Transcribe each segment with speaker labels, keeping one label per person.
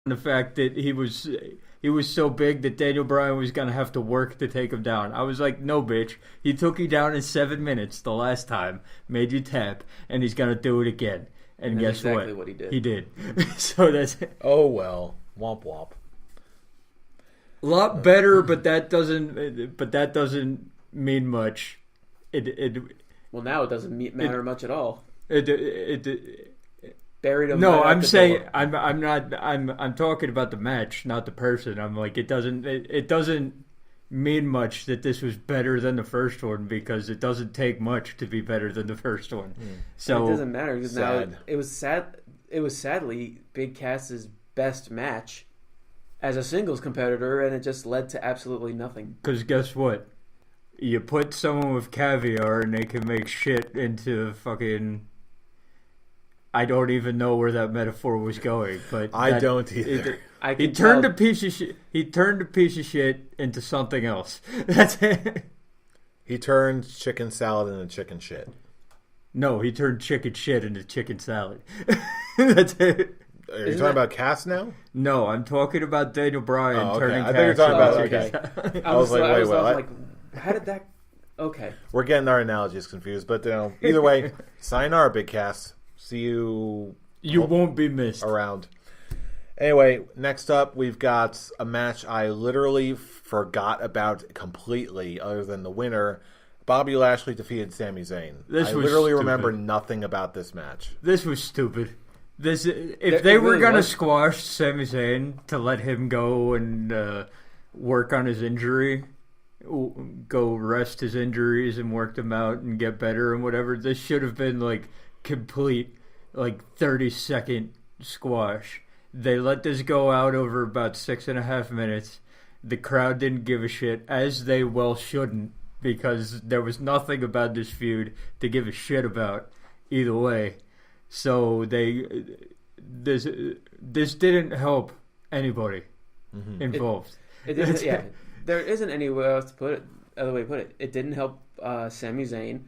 Speaker 1: the fact that he was so big that Daniel Bryan was gonna have to work to take him down. I was like, no, bitch. He took you down in 7 minutes the last time, made you tap, and he's gonna do it again. And
Speaker 2: That's
Speaker 1: guess
Speaker 2: exactly what he did.
Speaker 1: He did. So that's
Speaker 3: Oh well, womp womp.
Speaker 1: a lot better, but that doesn't mean much. It
Speaker 2: Well, now it doesn't matter much at all.
Speaker 1: it
Speaker 2: Buried him.
Speaker 1: No,
Speaker 2: right out
Speaker 1: I'm
Speaker 2: the
Speaker 1: saying
Speaker 2: door.
Speaker 1: I'm talking about the match, not the person. I'm like it doesn't mean much that this was better than the first one because it doesn't take much to be better than the first one. So
Speaker 2: And it doesn't matter because now
Speaker 3: Sad.
Speaker 2: it was sad. It was sadly Big Cass's best match as a singles competitor, and it just led to absolutely nothing.
Speaker 1: because guess what? You put someone with caviar and they can make shit into fucking. I don't even know where that metaphor was going, but
Speaker 3: I don't either.
Speaker 2: I
Speaker 1: He
Speaker 2: can
Speaker 1: turned
Speaker 2: tell-
Speaker 1: a piece of shit. He turned a piece of shit into something else. That's it.
Speaker 3: He turned chicken salad into chicken shit.
Speaker 1: No, he turned chicken shit into chicken salad. That's it.
Speaker 3: Are you
Speaker 2: Isn't
Speaker 3: talking
Speaker 2: that-
Speaker 3: about Cass now?
Speaker 1: No, I'm talking about Daniel Bryan
Speaker 3: Oh, okay.
Speaker 1: turning.
Speaker 3: I thought you were talking
Speaker 1: Cass
Speaker 3: about-
Speaker 1: into
Speaker 3: okay.
Speaker 1: chicken salad.
Speaker 3: I was like, wait, what?
Speaker 2: like, how did that? Okay,
Speaker 3: We're getting our analogies confused, but either way, sayonara, Big Cass. See you
Speaker 1: You won't be missed.
Speaker 3: around. Anyway, next up, we've got a match I literally forgot about completely, other than the winner. Bobby Lashley defeated Sami Zayn.
Speaker 1: This
Speaker 3: I
Speaker 1: was
Speaker 3: literally
Speaker 1: stupid.
Speaker 3: remember nothing about this match.
Speaker 1: This was stupid. If
Speaker 2: It
Speaker 1: they were
Speaker 2: really
Speaker 1: gonna
Speaker 2: was.
Speaker 1: squash Sami Zayn to let him go and work on his injury, go rest his injuries and work them out and get better and whatever, this should have been like complete, like 30-second squash. They let this go out over about 6.5 minutes. The crowd didn't give a shit, as they well shouldn't, because there was nothing about this feud to give a shit about either way. So this didn't help anybody involved.
Speaker 2: it didn't. Yeah, there isn't anywhere else to put it. Other way to put it, it didn't help Sami Zayn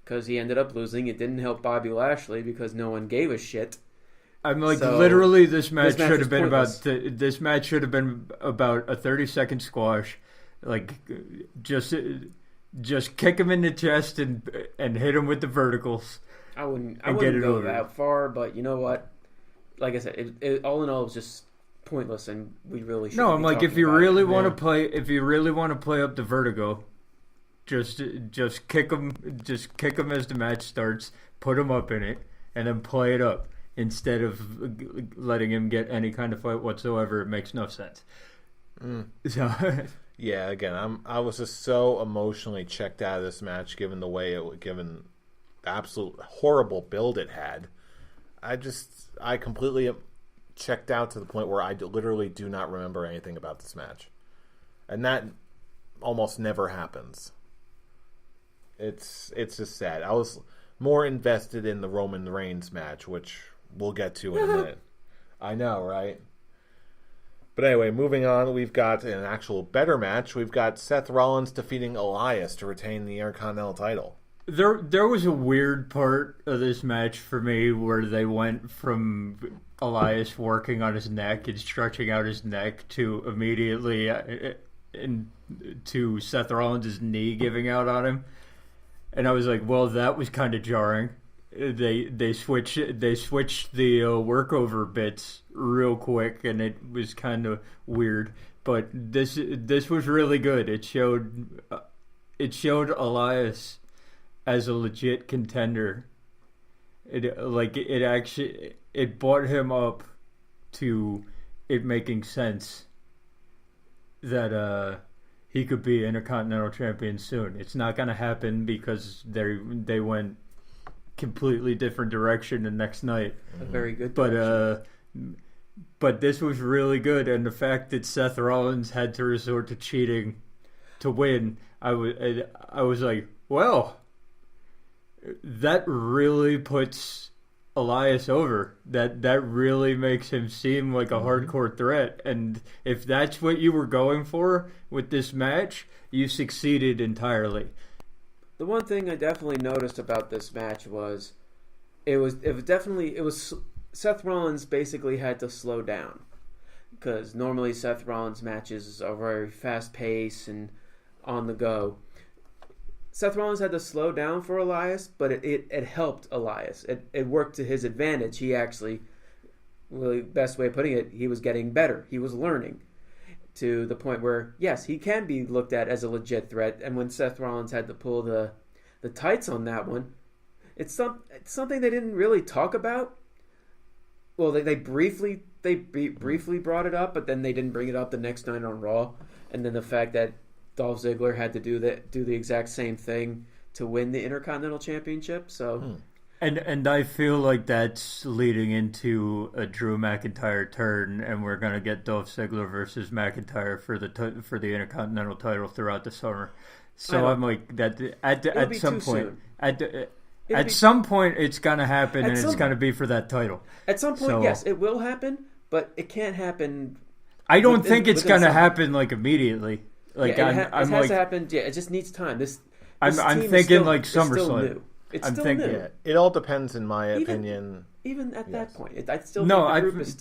Speaker 2: because he ended up losing. It didn't help Bobby Lashley because no one gave a shit.
Speaker 1: I'm like,
Speaker 2: So,
Speaker 1: literally, this match
Speaker 2: match
Speaker 1: should
Speaker 2: was
Speaker 1: have been
Speaker 2: pointless.
Speaker 1: this match should have been about a 30-second squash, like just kick him in the chest and hit him with the verticals.
Speaker 2: I wouldn't
Speaker 1: And get it
Speaker 2: go
Speaker 1: over.
Speaker 2: that far, but you know what? Like I said, all in all, it was just pointless, and we really should.
Speaker 1: No, I'm like, if
Speaker 2: talking
Speaker 1: you
Speaker 2: about
Speaker 1: really
Speaker 2: it.
Speaker 1: want to
Speaker 3: Yeah.
Speaker 1: play, if you really want to play up the vertigo, just kick him as the match starts, put him up in it, and then play it up instead of letting him get any kind of fight whatsoever. It makes no sense. So
Speaker 3: Yeah, again, I was just so emotionally checked out of this match, given the way given the absolute horrible build it had. I completely checked out to the point where I literally do not remember anything about this match, and that almost never happens. It's just sad. I was more invested in the Roman Reigns match, which we'll get to in a minute. I know, right? But anyway, moving on, we've got an actual better match. We've got Seth Rollins defeating Elias to retain the Intercontinental title.
Speaker 1: there was a weird part of this match for me where they went from Elias working on his neck and stretching out his neck to immediately to Seth Rollins' knee giving out on him. And I was like, well, that was kind of jarring. They switched the workover bits real quick, and it was kind of weird. But this was really good. It showed Elias as a legit contender. It brought him up to it making sense that he could be Intercontinental Champion soon. It's not going to happen because they went completely different direction the next night.
Speaker 2: A very good.
Speaker 1: But this was really good, and the fact that Seth Rollins had to resort to cheating to win, I was like, well, that really puts Elias over. That really makes him seem like a hardcore threat. And if that's what you were going for with this match, you succeeded entirely.
Speaker 2: The one thing I definitely noticed about this match was Seth Rollins basically had to slow down. because normally Seth Rollins' matches are very fast paced and on the go. Seth Rollins had to slow down for Elias, but it helped Elias. It worked to his advantage. He actually, really, best way of putting it, he was getting better. He was learning to the point where, yes, he can be looked at as a legit threat. And when Seth Rollins had to pull the tights on that one, it's something they didn't really talk about. Well, they briefly brought it up, but then they didn't bring it up the next night on Raw. And then the fact that Dolph Ziggler had to do the exact same thing to win the Intercontinental Championship. So,
Speaker 1: and I feel like that's leading into a Drew McIntyre turn, and we're gonna get Dolph Ziggler versus McIntyre for the Intercontinental title throughout the summer. So I'm like that at some point at some point it's gonna happen, and it's gonna be for that title.
Speaker 2: At some point, yes, it will happen, but it can't happen.
Speaker 1: I don't think it's gonna happen like immediately. Like
Speaker 2: it has to happen. Yeah, it just needs time.
Speaker 1: I'm thinking like SummerSlam.
Speaker 2: It's still new.
Speaker 3: Yeah, it all depends, in my opinion.
Speaker 2: Even at that point, I still think the group is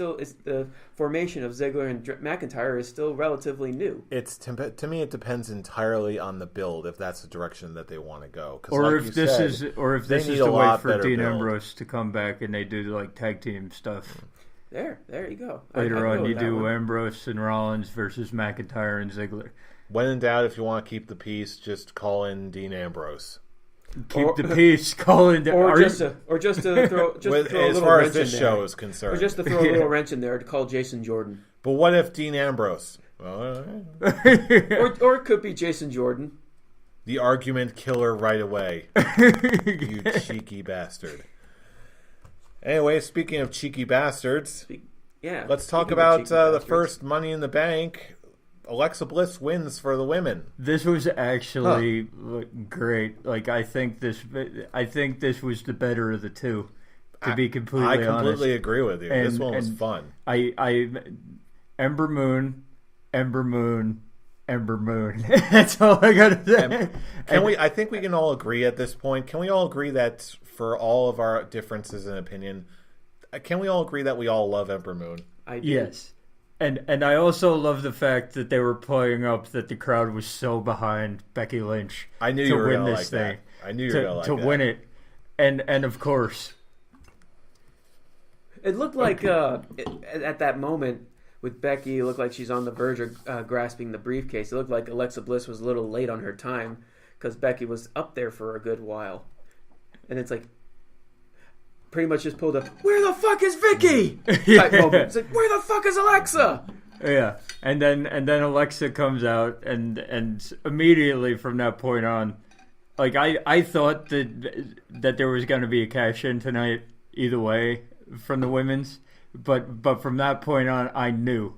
Speaker 2: the formation of Ziggler and McIntyre is still relatively new.
Speaker 3: To me, it depends entirely on the build, if that's the direction that they want to go.
Speaker 1: Or if this is the way for Dean Ambrose to come back and they do like tag team stuff.
Speaker 2: There you go.
Speaker 1: Later on, you do Ambrose and Rollins versus McIntyre and Ziggler.
Speaker 3: When in doubt, if you want to keep the peace, just call in Dean Ambrose.
Speaker 1: Keep the peace. Call in.
Speaker 2: Just to throw a little
Speaker 3: as far
Speaker 2: wrench
Speaker 3: as this
Speaker 2: in
Speaker 3: show
Speaker 2: there.
Speaker 3: is concerned,
Speaker 2: or just to throw a little wrench in there to call Jason Jordan.
Speaker 3: But what if Dean Ambrose?
Speaker 2: Or it could be Jason Jordan.
Speaker 3: The argument killer right away. You cheeky bastard. Anyway, speaking of cheeky bastards, let's talk about the first Money in the Bank. Alexa Bliss wins for the women.
Speaker 1: This was actually great. Like I think this was the better of the two. To be completely honest,
Speaker 3: I completely agree with you. This one was fun.
Speaker 1: Ember Moon. That's all I gotta say.
Speaker 3: I think we can all agree at this point. Can we all agree that for all of our differences in opinion, can we all agree that we all love Ember Moon?
Speaker 2: I do.
Speaker 1: Yes. And I also love the fact that they were playing up that the crowd was so behind Becky Lynch
Speaker 3: to win this thing. I knew you were going to
Speaker 1: win it. And of course.
Speaker 2: It looked like at that moment with Becky, it looked like she's on the verge of grasping the briefcase. It looked like Alexa Bliss was a little late on her time because Becky was up there for a good while. And it's like, pretty much just pulled up, where the fuck is Vicky? Type moment. It's like, where the fuck is Alexa?
Speaker 1: Yeah. And then Alexa comes out and immediately from that point on, like I thought that there was gonna be a cash in tonight either way from the women's. But from that point on I knew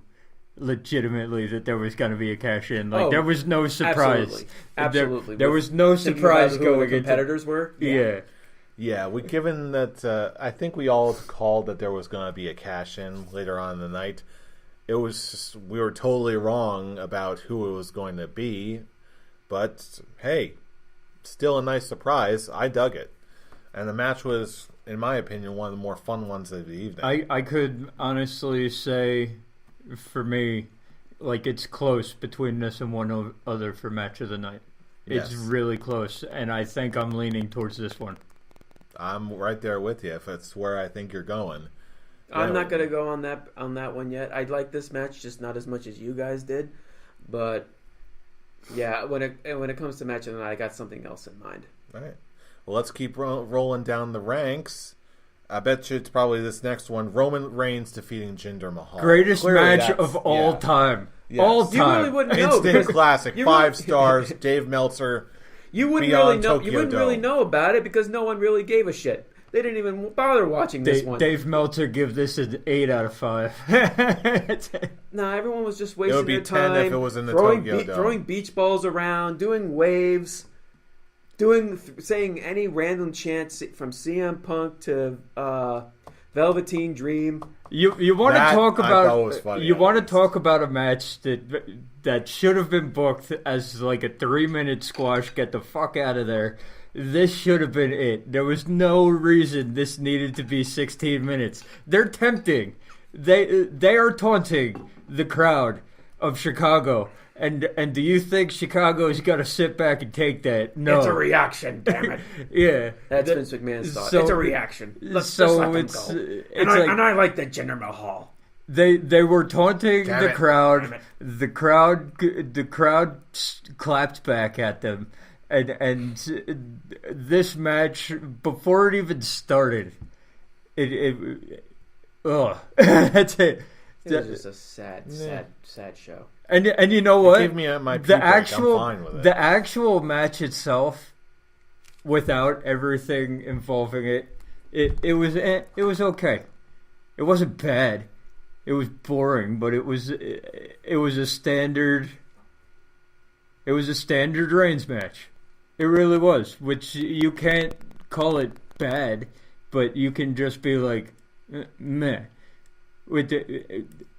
Speaker 1: legitimately that there was gonna be a cash in. Like there was no surprise.
Speaker 2: Absolutely.
Speaker 1: There was no surprise going into
Speaker 2: competitors were.
Speaker 1: Yeah.
Speaker 3: Yeah, given that I think we all called that there was going to be a cash-in later on in the night. It was just, we were totally wrong about who it was going to be. But, hey, still a nice surprise. I dug it. And the match was, in my opinion, one of the more fun ones of the evening.
Speaker 1: I could honestly say, for me, like it's close between this and one other for match of the night. Yes. It's really close, and I think I'm leaning towards this one.
Speaker 3: I'm right there with you if it's where I think you're going.
Speaker 2: I'm not going to go on that one yet. I like this match, just not as much as you guys did. But yeah, when it comes to match of the night, I got something else in mind.
Speaker 3: All right. Well, let's keep rolling down the ranks. I bet you it's probably this next one: Roman Reigns defeating Jinder Mahal.
Speaker 1: Greatest match of all time.
Speaker 3: Yes.
Speaker 1: All time.
Speaker 2: You really wouldn't know.
Speaker 3: Instant classic. 5 stars. Dave Meltzer.
Speaker 2: You wouldn't really know. You wouldn't really know about it because no one really gave a shit. They didn't even bother watching this one.
Speaker 1: Dave Meltzer give this an 8 out of 5.
Speaker 2: Nah, everyone was just wasting their time.
Speaker 3: It would be 10 if it was in the Tokyo Dome.
Speaker 2: Throwing beach balls around, doing waves, saying any random chants from CM Punk to Velveteen Dream.
Speaker 1: You want to talk about want to talk about a match that should have been booked as like a 3-minute squash. Get the fuck out of there. This should have been it. There was no reason this needed to be 16 minutes. They're tempting. They are taunting the crowd of Chicago. And do you think Chicago's got to sit back and take that? No.
Speaker 2: It's a reaction, damn it.
Speaker 1: Yeah.
Speaker 2: That's Vince McMahon's thought.
Speaker 1: So-
Speaker 2: it's a reaction. Let's
Speaker 1: so
Speaker 2: just let them
Speaker 1: it's,
Speaker 2: go.
Speaker 1: it's
Speaker 2: And
Speaker 1: like
Speaker 2: I like the Jinder Mahal.
Speaker 1: they were taunting
Speaker 3: Damn
Speaker 1: the
Speaker 3: it.
Speaker 1: crowd.
Speaker 2: Damn it.
Speaker 1: The crowd clapped back at them. And this match, before it even started, that's it.
Speaker 2: It was just a sad show.
Speaker 1: And you know what?
Speaker 3: Give me my pee
Speaker 1: the
Speaker 3: break.
Speaker 1: actual
Speaker 3: I'm fine with it.
Speaker 1: the actual match itself, without everything involving it was okay. It wasn't bad. It was boring, but it was a standard. It was a standard Reigns match. It really was, which you can't call it bad, but you can just be like, meh.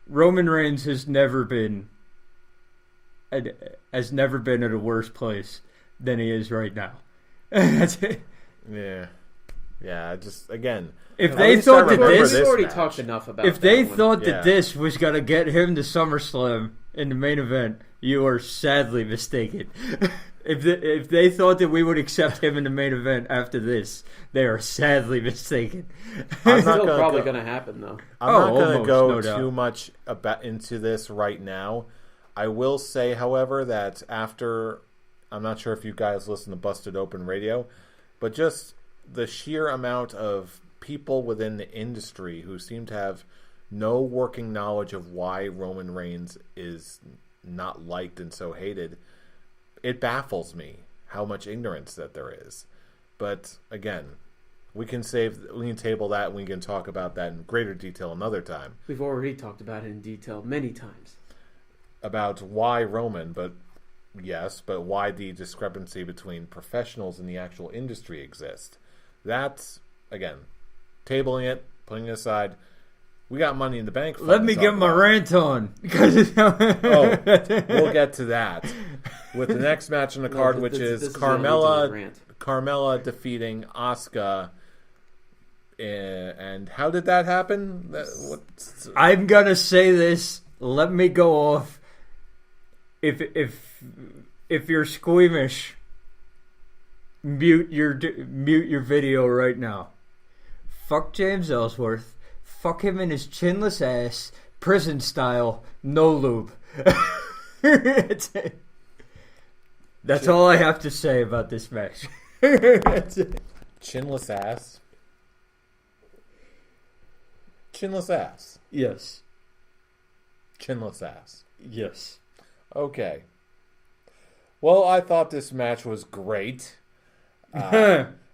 Speaker 1: Roman Reigns has never been at a worse place than he is right now. That's it.
Speaker 3: Yeah. Just again.
Speaker 1: If
Speaker 3: at
Speaker 1: they
Speaker 3: least
Speaker 1: thought
Speaker 3: I
Speaker 1: that
Speaker 3: remember
Speaker 1: this,
Speaker 2: We've already
Speaker 3: match.
Speaker 2: talked enough about
Speaker 1: if they
Speaker 2: that one.
Speaker 1: thought
Speaker 3: Yeah.
Speaker 1: that this was gonna get him to SummerSlam in the main event, you are sadly mistaken. If they thought that we would accept him in the main event after this, they are sadly mistaken.
Speaker 3: I'm
Speaker 2: It's
Speaker 3: not
Speaker 2: still
Speaker 3: gonna
Speaker 2: probably
Speaker 3: go-
Speaker 2: going to happen, though.
Speaker 3: I'm not going to
Speaker 1: almost,
Speaker 3: go
Speaker 1: no doubt.
Speaker 3: too much into this right now. I will say, however, that after, I'm not sure if you guys listen to Busted Open Radio, but just the sheer amount of people within the industry who seem to have no working knowledge of why Roman Reigns is not liked and so hated, it baffles me how much ignorance that there is. But again, we can table that and we can talk about that in greater detail another time.
Speaker 2: We've already talked about it in detail many times.
Speaker 3: About why Roman, but why the discrepancy between professionals and the actual industry exists. That's, again, tabling it, putting it aside. We got Money in the Bank.
Speaker 1: Let me get my rant on.
Speaker 3: Oh, we'll get to that with the next match on the card, which
Speaker 2: this
Speaker 3: is
Speaker 2: gonna lead to the rant.
Speaker 3: Carmella defeating Asuka. And how did that happen?
Speaker 1: I'm gonna say this. Let me go off. If you're squeamish, mute your video right now. Fuck James Ellsworth. Fuck him in his chinless ass, prison style, no lube. That's it. That's all I have to say about this match. That's it.
Speaker 3: Chinless ass. Chinless ass.
Speaker 1: Yes.
Speaker 3: Chinless ass.
Speaker 1: Yes.
Speaker 3: Okay. Well, I thought this match was great.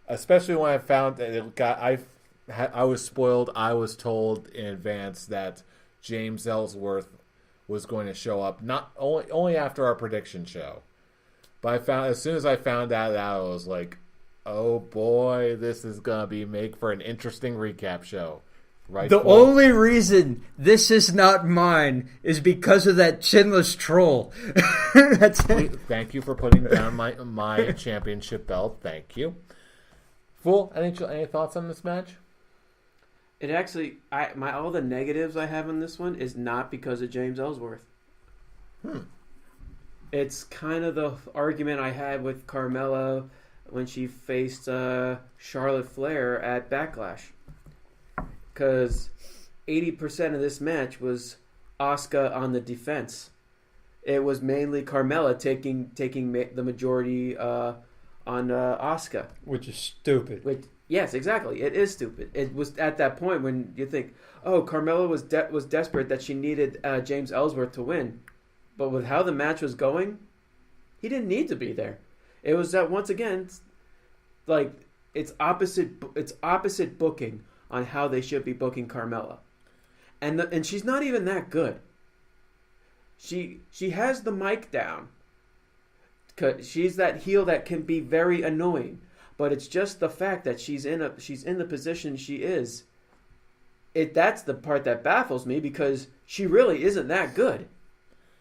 Speaker 3: Especially when I found that I was spoiled. I was told in advance that James Ellsworth was going to show up, not only after our prediction show. But as soon as I found out, I was like, "Oh boy, this is gonna make for an interesting recap show." Right.
Speaker 1: The only reason this is not mine is because of that chinless troll. That's it.
Speaker 3: Thank you for putting down my championship belt. Thank you. Fool, any thoughts on this match?
Speaker 2: It actually, all the negatives I have on this one is not because of James Ellsworth. It's kind of the argument I had with Carmella when she faced Charlotte Flair at Backlash. Because 80% of this match was Asuka on the defense. It was mainly Carmella taking the majority on Asuka.
Speaker 1: Which is stupid.
Speaker 2: Yes, exactly. It is stupid. It was at that point when you think, oh, Carmella was desperate that she needed James Ellsworth to win. But with how the match was going, he didn't need to be there. It was that once again, like it's opposite booking on how they should be booking Carmella, and she's not even that good. She has the mic down. 'Cause she's that heel that can be very annoying, but it's just the fact that she's in the position she is. That's the part that baffles me because she really isn't that good.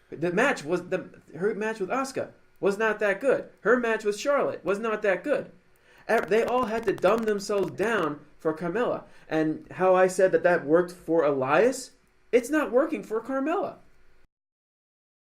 Speaker 2: Her match with Asuka was not that good. Her match with Charlotte was not that good. They all had to dumb themselves down for Carmella. And how I said that worked for Elias, it's not working for Carmella.